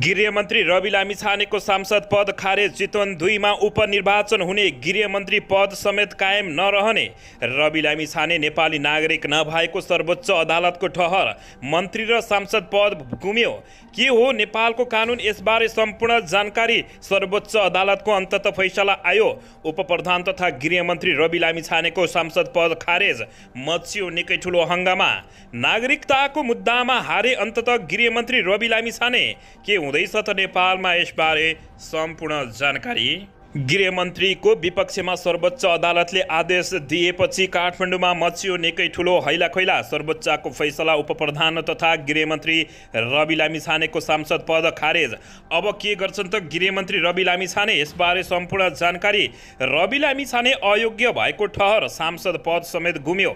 गृहमन्त्री रवि लामिछानेको सांसद पद खारेज। चितवन 2 मा उपनिर्वाचन हुने गृहमन्त्री पद समेत कायम नरहने रवि लामिछाने नेपाली नागरिक नभएको सर्वोच्च अदालतको ठहर। मन्त्री र सांसद पद गुम्यो। के हो नेपालको कानुन, यसबारे सम्पूर्ण जानकारी। सर्वोच्च अदालतको अन्ततः फैसला आयो। उपप्रधान तथा गृहमन्त्री रवि लामिछानेको सांसद पद खारेज। मच्यो निकै ठुलो हंगामा। नागरिकताको मुद्दामा हारे अन्ततः गृहमन्त्री रवि लामिछाने। के हुँदैछ त नेपालमा, यसबारे सम्पूर्ण जानकारी। गृहमन्त्रीको विपक्षमा सर्वोच्च अदालतले आदेश दिएपछि काठमाडौँमा मच्यो निकै ठुलो हैलाखैला। सर्वोच्चको फैसला। उपप्रधान तथा गृहमन्त्री रवि लामिछानेको सांसद पद खारेज। अब के गर्छन् त गृहमन्त्री रवि लामिछाने, यसबारे सम्पूर्ण जानकारी। रवि लामिछाने अयोग्य भएको ठहर। सांसद पद समेत गुम्यो।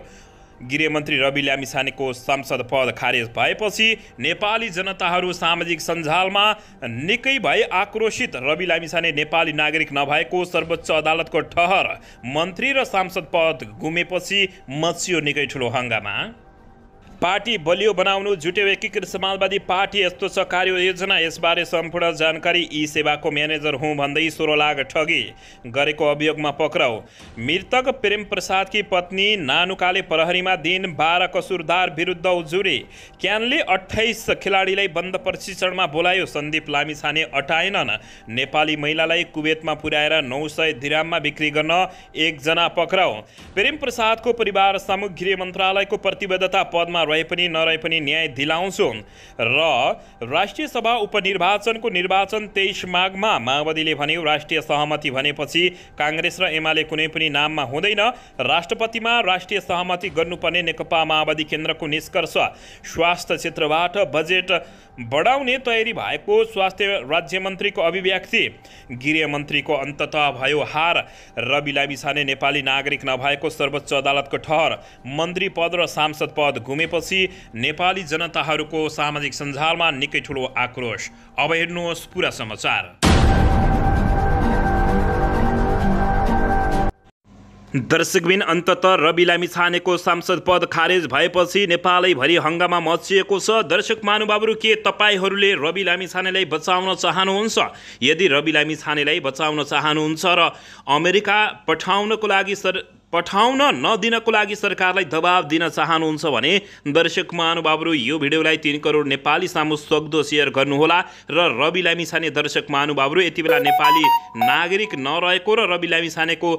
गृहमन्त्री रवि लामिछानेको सांसद पद खारेज भएपछि नेपाली जनताहरू सामाजिक सञ्जालमा निकै भई आक्रोशित। रवि लामिछाने नेपाली नागरिक नभएको सर्वोच्च अदालतको ठहर। मन्त्री र सांसद पद गुमेपछि मच्यो निकै ठुलो हंगामा। पार्टी बलियो बनाउनु जुट्यो एकीकृत समाजवादी पार्टी। यस्तो छ कार्ययोजना, यसबारे सम्पूर्ण जानकारी। ई सेवाको म्यानेजर हुँ भन्दै 16 लाख ठगी गरेको अभियोगमा पक्राउ। मृतक प्रेम प्रसादकी पत्नी नानुकाले प्रहरीमा दिन 12 कसुरदार विरुद्ध उजुरी। क्यानले 28 खेलाडीलाई बन्द प्रशिक्षणमा बोलायो। सन्दीप लामिछाने अटाएनन्। नेपाली महिलालाई कुवेतमा पुर्याएर 900 दिराममा बिक्री गर्न 1 जना पक्राउ। प्रेम प्रसादको परिवार सामु गृह मन्त्रालयको प्रतिबद्धता पदमा रहे पनि नरहे पनि न्याय दिलाउँछु। र राष्ट्रिय सभा उपनिर्वाचनको निर्वाचन 23 माघमा। माओवादीले भन्यो राष्ट्रिय सहमति भनेपछि काङ्ग्रेस र एमाले कुनै पनि नाममा हुँदैन। राष्ट्रपतिमा राष्ट्रिय सहमति गर्नुपर्ने नेकपा माओवादी केन्द्रको निष्कर्ष। स्वास्थ्य क्षेत्रबाट बजेट बढाउने तयारी भएको स्वास्थ्य राज्यमन्त्रीको अभिव्यक्ति। गृहमन्त्रीको अन्ततः भयो हार। रवि लामिछाने नेपाली नागरिक नभएको सर्वोच्च अदालतको ठहर। मन्त्री पद र सांसद पद गुमेपछि नेपाली जनताहरूको सामाजिक सञ्जालमा निकै ठुलो आक्रोश। अब हेर्नुहोस् पुरा समाचार। दर्शकबिन, अन्ततः रवि लामिछानेको सांसद पद खारेज भएपछि नेपालैभरि हंगामा मचिएको छ। दर्शक महानुभावहरू, के तपाईहरूले रवि लामिछानेलाई बचाउन चाहनुहुन्छ? यदि रवि लामिछानेलाई बचाउन चाहनुहुन्छ र अमेरिका पठाउन नदिनको लागि सरकारलाई दबाब दिन चाहनुहुन्छ भने दर्शक महानुभावहरू यो भिडियोलाई 3 करोड नेपाली सामु सक्दो सेयर गर्नुहोला। र रवि लामिछाने दर्शक महानुभावहरू यति बेला नेपाली नागरिक नरहेको र रवि लामिछानेको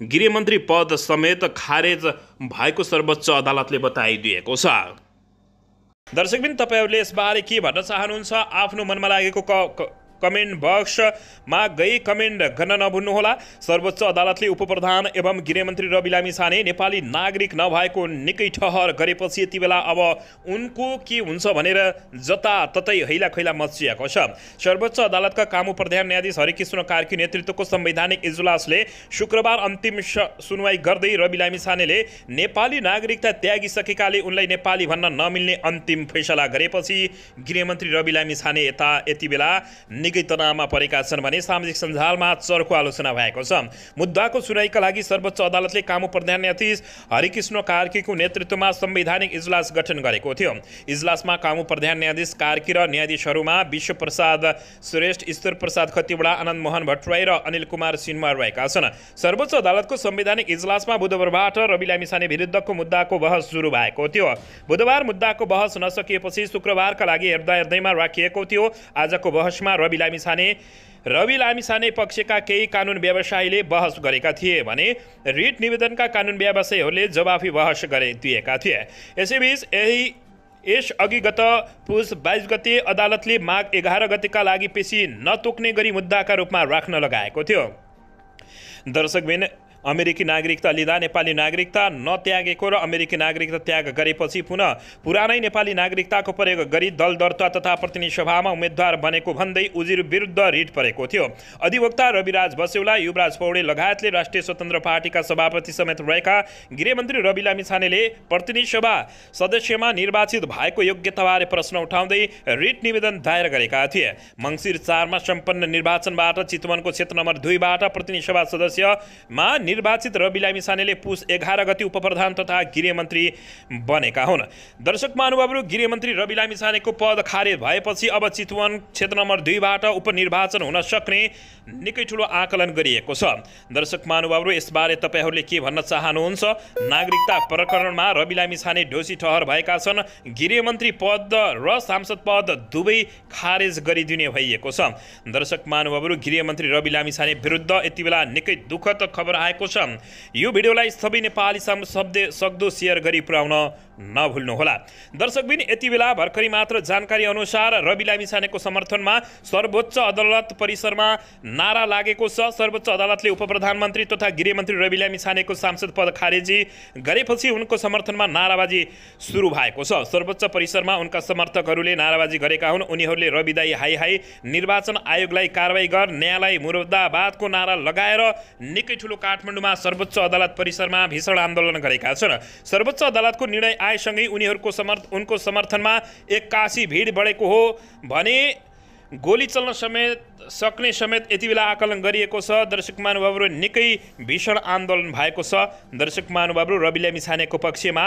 गृहमन्त्री पद समेत खारेज भएको सर्वोच्च अदालतले बताइदिएको छ। दर्शकबिन, तपाईहरूले यसबारे के भन्न चाहनुहुन्छ? आफ्नो मनमा लागेको कमेन्ट बक्समा गई कमेन्ट गर्न नभुल्नुहोला। सर्वोच्च अदालतले उपप्रधान एवं गृहमन्त्री रवि लामिछाने नेपाली नागरिक नभएको निकै ठहर गरेपछि यति बेला अब उनको के हुन्छ भनेर जताततै हैलाखैला मचिएको छ। सर्वोच्च अदालतका कामु प्रधान न्यायाधीश हरिकृष्ण कार्की नेतृत्वको संवैधानिक इजलासले शुक्रबार अन्तिम सुनवाई गर्दै रवि लामिछानेले नेपाली नागरिकता त्यागिसकेकाले उनलाई नेपाली भन्न नमिल्ने अन्तिम फैसला गरेपछि गृहमन्त्री रवि लामिछाने यति बेला निकै तनावमा परेका छन् भने सामाजिक सञ्जालमा चर्को आलोचना भएको छ। मुद्दाको सुनवाईका लागि सर्वोच्च अदालतले कामु प्रधान न्यायाधीश हरिकृष्ण कार्कीको नेतृत्वमा संवैधानिक इजलास गठन गरेको थियो। इजलासमा कामु प्रधान न्यायाधीश कार्की र न्यायाधीशहरूमा विश्वप्रसाद श्रेष्ठ, ईश्वर प्रसाद खतिवडा, आनन्द मोहन भट्टराई र अनिल कुमार सिन्हा रहेका छन्। सर्वोच्च अदालतको संवैधानिक इजलासमा बुधबारबाट रवि लामिछाने विरुद्धको मुद्दाको बहस सुरु भएको थियो। बुधबार मुद्दाको बहस नसकिएपछि शुक्रबारका लागि हेर्दैमा राखिएको थियो। आजको बहसमा रवि लामिछाने पक्षका केही कानुन व्यवसायीले बहस गरेका थिए भने रिट निवेदनका कानुन व्यवसायीहरूले जवाफी बहस दिएका थिए। यसैबीच यसअघि गत पुस 22 गते अदालतले माघ 11 गतेका लागि पेशी नतोक्ने गरी मुद्दाका रूपमा राख्न लगाएको थियो। दर्शकबिन, अमेरिकी नागरिकता लिँदा नेपाली नागरिकता नत्यागेको र अमेरिकी नागरिकता त्याग गरेपछि पुनः पुरानै नेपाली नागरिकताको प्रयोग गरी दल दर्ता तथा प्रतिनिधि सभामा उम्मेद्वार बनेको भन्दै उजुर विरुद्ध रिट परेको थियो। अधिवक्ता रविराज बस्यौला, युवराज पौडेल लगायतले राष्ट्रिय स्वतन्त्र पार्टीका सभापति समेत रहेका गृहमन्त्री रवि लामिछानेले प्रतिनिधि सभा सदस्यमा निर्वाचित भएको योग्यताबारे प्रश्न उठाउँदै रिट निवेदन दायर गरेका थिए। मङ्सिर 4 मा सम्पन्न निर्वाचनबाट चितवनको क्षेत्र नम्बर 2 बाट प्रतिनिधि सभा सदस्यमा निर्वाचित रवि लामिछानेले पुस 11 गते उपप्रधान तथा गृहमन्त्री बनेका हुन्। दर्शक महानुभावहरू, गृहमन्त्री रवि लामिछानेको पद खारेज भएपछि अब चितवन क्षेत्र नम्बर 2 बाट उपनिर्वाचन हुन सक्ने निकै ठुलो आकलन गरिएको छ। दर्शक महानुभावहरू, यसबारे तपाईहरूले के भन्न चाहनुहुन्छ? नागरिकता प्रकरणमा रवि लामिछाने ढोसी ठहर भएका छन्। गृहमन्त्री पद र सांसद पद दुवै खारेज गरिदिने भइएको छ। दर्शक महानुभावहरू, गृहमन्त्री रवि लामिछाने विरुद्ध यति बेला निकै दुःखद खबर आएको छ। यो भिडियोलाई सबै नेपाली सक्दो शेयर गरी पुर्याउन नभुल्नुहोला। दर्शकबिन, यति बेला भर्खरै मात्र जानकारी अनुसार रवि लामिछानेको समर्थनमा सर्वोच्च अदालत परिसरमा नारा लागेको छ। सर्वोच्च अदालतले उपप्रधानमन्त्री तथा गृहमन्त्री रवि लामिछानेको सांसद पद खारेजी गरेपछि उनको समर्थनमा नाराबाजी सुरु भएको छ। सर्वोच्च परिसरमा उनका समर्थकहरूले नाराबाजी गरेका हुन्। उनीहरूले रवि दाई हाई हाई, निर्वाचन आयोगलाई कारबाही गर, न्यायालय मुर्दाबादको नारा लगाएर निकै ठुलो काठमाडौँमा सर्वोच्च अदालत परिसरमा भीषण आन्दोलन गरेका छन्। सर्वोच्च अदालतको निर्णय आएसँगै उनको समर्थनमा 81 भिड बढेको हो भने गोली चल्न सक्ने समेत यति बेला आकलन गरिएको छ। दर्शक महानुभावहरू, निकै भीषण आन्दोलन भएको छ। दर्शक महानुभावहरू, रवि लामिछानेको पक्षमा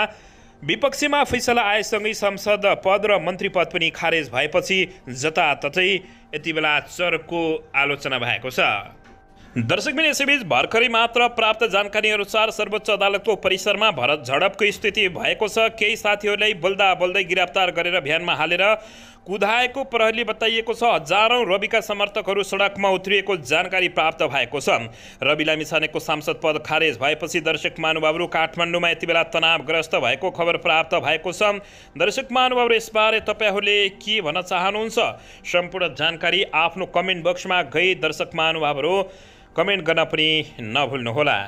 विपक्षमा फैसला आएसँगै संसद पद र मन्त्री पद पनि खारेज भएपछि जताततै यति बेला चर्को आलोचना भएको छ। दर्शकबिन, यसैबीच भर्खरै मात्र प्राप्त जानकारी अनुसार सर्वोच्च अदालतको परिसरमा भरत झडपको स्थिति भएको छ। केही साथीहरूलाई बोल्दा बोल्दै गिरफ्तार गरेर भ्यानमा हालेर कुदाएको प्रहरीले बताइएको छ। हजारौं रविका समर्थकहरू सडकमा उत्रिएको जानकारी प्राप्त भएको छ। रवि लामिछानेको सांसद पद खारेज भएपछि दर्शक महानुभावहरू, काठमाडौँमा यति बेला तनावग्रस्त भएको खबर प्राप्त भएको छ। दर्शक महानुभावहरू, यसबारे तपाईहरूले के भन्न चाहनुहुन्छ? सम्पूर्ण जानकारी आफ्नो कमेन्ट बक्समा गई दर्शक महानुभावहरू कमेन्ट गर्न पनि नभुल्नुहोला।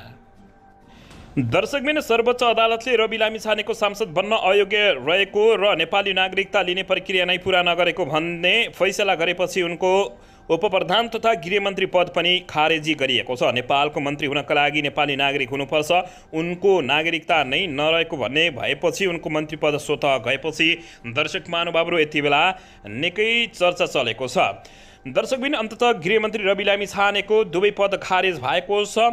दर्शकबिन, सर्वोच्च अदालतले रवि लामिछानेको सांसद बन्न अयोग्य रहेको र नेपाली नागरिकता लिने प्रक्रिया नै पुरा नगरेको भन्ने फैसला गरेपछि उनको उपप्रधान तथा गृहमन्त्री पद पनि खारेजी गरिएको छ। नेपालको मन्त्री हुनका लागि नेपाली नागरिक हुनुपर्छ। उनको नागरिकता नै नरहेको भन्ने भएपछि उनको मन्त्री पद स्वतः गएपछि दर्शक महानुभावहरू यति बेला निकै चर्चा चलेको छ। दर्शकबिन, अन्ततः गृहमन्त्री रवि लामिछानेको दुवै पद खारेज भएको छ।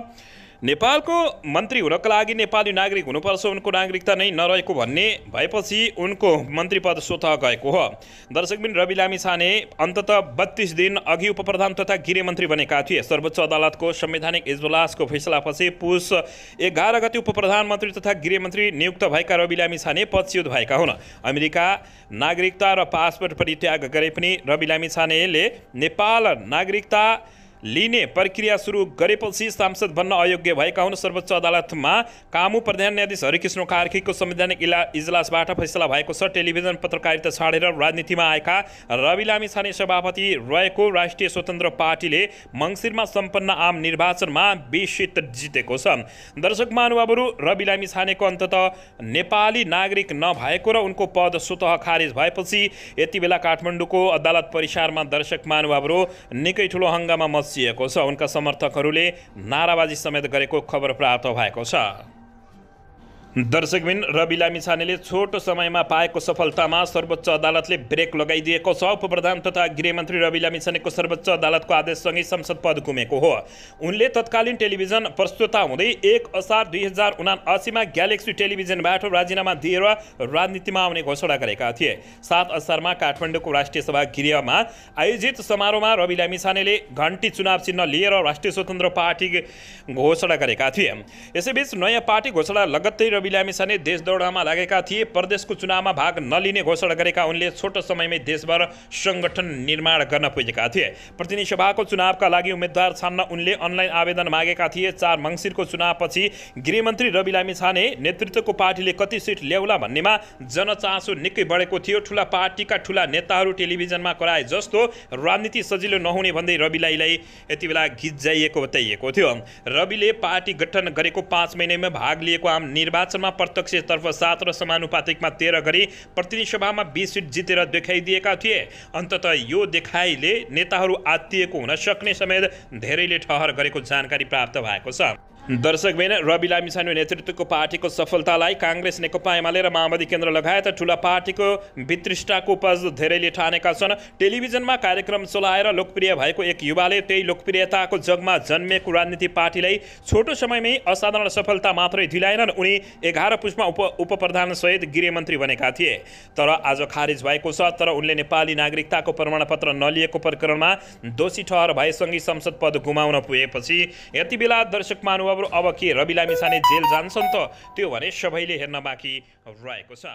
नेपालको मन्त्री हुनका लागि नेपाली नागरिक हुनुपर्छ, उनको नागरिकता नै नरहेको भन्ने भएपछि उनको मन्त्री पद स्वतः गएको हो। दर्शकबिन, रवि लामिछाने अन्ततः 32 दिन अघि उपप्रधान तथा गृहमन्त्री बनेका थिए। सर्वोच्च अदालतको संवैधानिक इजलासको फैसलापछि पुस 11 गते उपप्रधानमन्त्री तथा गृहमन्त्री नियुक्त भएका रवि लामिछाने पदच्युत भएका हुन्। अमेरिका नागरिकता र पासपोर्ट परित्याग गरे पनि रवि लामिछानेले नेपाल नागरिकता लिने प्रक्रिया सुरु गरेपछि सांसद बन्न अयोग्य भएका हुन्। सर्वोच्च अदालतमा कामु प्रधान न्यायाधीश हरिकृष्ण कार्कीको संवैधानिक इजलासबाट फैसला भएको छ। टेलिभिजन पत्रकारिता छाडेर राजनीतिमा आएका रवि लामिछाने सभापति रहेको राष्ट्रिय स्वतन्त्र पार्टीले मङ्सिरमा सम्पन्न आम निर्वाचनमा 20 सिट जितेको छ। दर्शक महानुभावहरू, रवि लामिछानेको अन्ततः नेपाली नागरिक नभएको र उनको पद स्वतः खारेज भएपछि यति बेला काठमाडौँको अदालत परिसरमा दर्शक महानुभावहरू निकै ठुलो हङ्गामा मचिएको छ। उनका समर्थकहरूले नाराबाजी समेत गरेको खबर प्राप्त भएको छ। दर्शकबिन, रवि लामिछानेले छोटो समयमा पाएको सफलतामा सर्वोच्च अदालतले ब्रेक लगाइदिएको छ। उपप्रधान तथा गृहमन्त्री रवि लामिछानेको सर्वोच्च अदालतको आदेशसँगै संसद पद गुमेको हो। उनले तत्कालीन टेलिभिजन प्रस्तुता हुँदै 1 असार 2079 मा ग्यालेक्सी टेलिभिजनबाट राजीनामा दिएर राजनीतिमा आउने घोषणा गरेका थिए। 7 असारमा काठमाडौँको राष्ट्रिय सभा गृहमा आयोजित समारोहमा रवि लामिछानेले घण्टी चुनाव चिन्ह लिएर राष्ट्रिय स्वतन्त्र पार्टी घोषणा गरेका थिए। यसैबीच नयाँ पार्टी घोषणा लगत्तै रवि लामिछाने देश दौडामा लागेका थिए। प्रदेशको चुनावमा भाग नलिने घोषणा गरेका उनले छोटो समयमै देशभर संगठन निर्माण गर्न पुगेका थिए। प्रतिनिधि सभाको चुनावका लागि उम्मेद्वार छान्न उनले अनलाइन आवेदन मागेका थिए। 4 मङ्सिरको चुनावपछि गृहमन्त्री रवि लामिछाने नेतृत्वको पार्टीले कति सिट ल्याउला भन्नेमा जनचासो निकै बढेको थियो। ठुला पार्टीका ठुला नेताहरू टेलिभिजनमा कराए जस्तो राजनीति सजिलो नहुने भन्दै रविलाई यति बेला गिज्जाइएको बताइएको थियो। रविले पार्टी गठन गरेको 5 महिनामा भाग लिएको आम निर्वाचनमा प्रत्यक्षतर्फ 7 र समानुपातिकमा 13 गरी प्रतिनिधि सभामा 20 सिट जितेर देखाइदिएका थिए। अन्ततः यो देखाइले नेताहरू आत्तिएको हुन सक्ने समेत धेरैले ठहर गरेको जानकारी प्राप्त भएको छ। दर्शकबिन रवि लामिछाने नेतृत्वको पार्टीको सफलतालाई काङ्ग्रेस, नेकपा एमाले र माओवादी केन्द्र लगायत ठुला पार्टीको वितृष्टाको उपज धेरैले ठानेका छन्। टेलिभिजनमा कार्यक्रम चलाएर लोकप्रिय भएको एक युवाले त्यही लोकप्रियताको जगमा जन्मेको राजनीति पार्टीलाई छोटो समयमै असाधारण सफलता मात्रै दिलाएनन्। उनी 11 पुसमा उप प्रधान सहित गृहमन्त्री बनेका थिए, तर आज खारिज भएको छ। तर उनले नेपाली नागरिकताको प्रमाणपत्र नलिएको प्रकरणमा दोषी ठहर भएसँगै संसद पद गुमाउन पुगेपछि यति बेला दर्शक महानुभावहरू अब के रवि लामिछाने जेल जान्छन् त? त्यो भने सबैले हेर्न बाँकी रहेको छ।